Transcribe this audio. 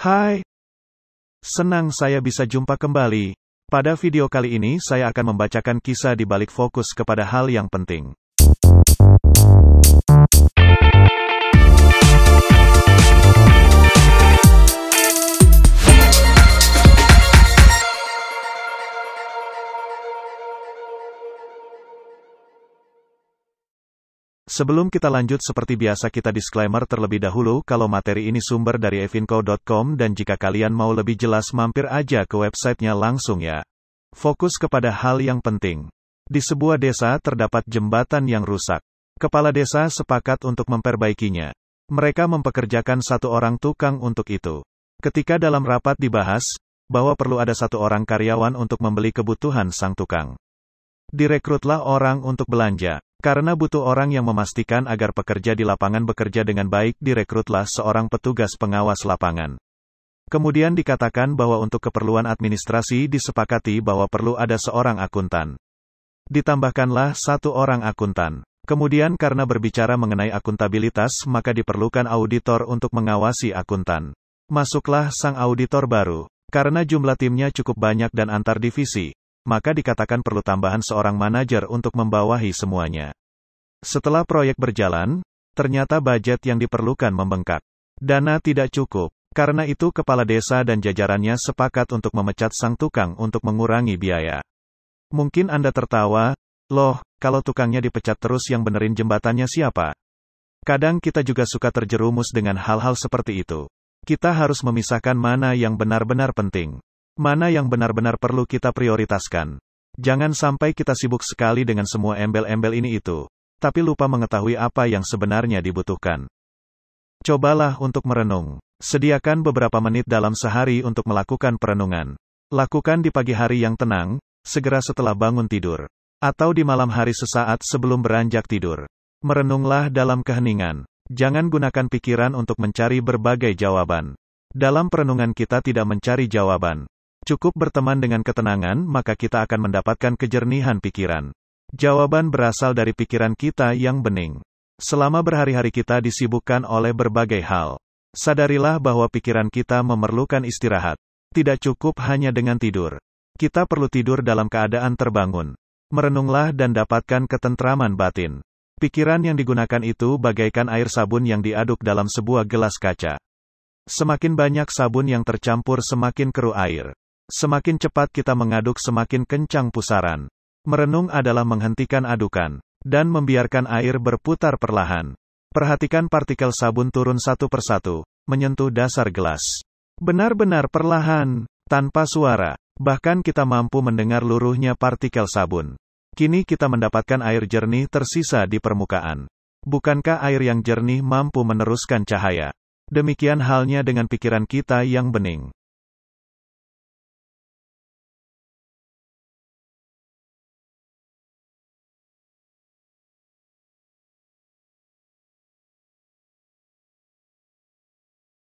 Hai, senang saya bisa jumpa kembali. Pada video kali ini saya akan membacakan kisah di balik fokus kepada hal yang penting. Sebelum kita lanjut seperti biasa kita disclaimer terlebih dahulu kalau materi ini sumber dari evinco.com dan jika kalian mau lebih jelas mampir aja ke websitenya langsung ya. Fokus kepada hal yang penting. Di sebuah desa terdapat jembatan yang rusak. Kepala desa sepakat untuk memperbaikinya. Mereka mempekerjakan satu orang tukang untuk itu. Ketika dalam rapat dibahas, bahwa perlu ada satu orang karyawan untuk membeli kebutuhan sang tukang. Direkrutlah orang untuk belanja. Karena butuh orang yang memastikan agar pekerja di lapangan bekerja dengan baik, direkrutlah seorang petugas pengawas lapangan. Kemudian dikatakan bahwa untuk keperluan administrasi disepakati bahwa perlu ada seorang akuntan. Ditambahkanlah satu orang akuntan. Kemudian karena berbicara mengenai akuntabilitas maka diperlukan auditor untuk mengawasi akuntan. Masuklah sang auditor baru. Karena jumlah timnya cukup banyak dan antar divisi, maka dikatakan perlu tambahan seorang manajer untuk membawahi semuanya. Setelah proyek berjalan, ternyata budget yang diperlukan membengkak. Dana tidak cukup. Karena itu kepala desa dan jajarannya sepakat untuk memecat sang tukang untuk mengurangi biaya. Mungkin Anda tertawa, loh, kalau tukangnya dipecat terus yang benerin jembatannya siapa? Kadang kita juga suka terjerumus dengan hal-hal seperti itu. Kita harus memisahkan mana yang benar-benar penting. Mana yang benar-benar perlu kita prioritaskan. Jangan sampai kita sibuk sekali dengan semua embel-embel ini itu, tapi lupa mengetahui apa yang sebenarnya dibutuhkan. Cobalah untuk merenung. Sediakan beberapa menit dalam sehari untuk melakukan perenungan. Lakukan di pagi hari yang tenang, segera setelah bangun tidur. Atau di malam hari sesaat sebelum beranjak tidur. Merenunglah dalam keheningan. Jangan gunakan pikiran untuk mencari berbagai jawaban. Dalam perenungan kita tidak mencari jawaban. Cukup berteman dengan ketenangan, maka kita akan mendapatkan kejernihan pikiran. Jawaban berasal dari pikiran kita yang bening. Selama berhari-hari kita disibukkan oleh berbagai hal. Sadarilah bahwa pikiran kita memerlukan istirahat. Tidak cukup hanya dengan tidur. Kita perlu tidur dalam keadaan terbangun. Merenunglah dan dapatkan ketentraman batin. Pikiran yang digunakan itu bagaikan air sabun yang diaduk dalam sebuah gelas kaca. Semakin banyak sabun yang tercampur semakin keruh air. Semakin cepat kita mengaduk semakin kencang pusaran. Merenung adalah menghentikan adukan, dan membiarkan air berputar perlahan. Perhatikan partikel sabun turun satu persatu, menyentuh dasar gelas. Benar-benar perlahan, tanpa suara. Bahkan kita mampu mendengar luruhnya partikel sabun. Kini kita mendapatkan air jernih tersisa di permukaan. Bukankah air yang jernih mampu meneruskan cahaya? Demikian halnya dengan pikiran kita yang bening.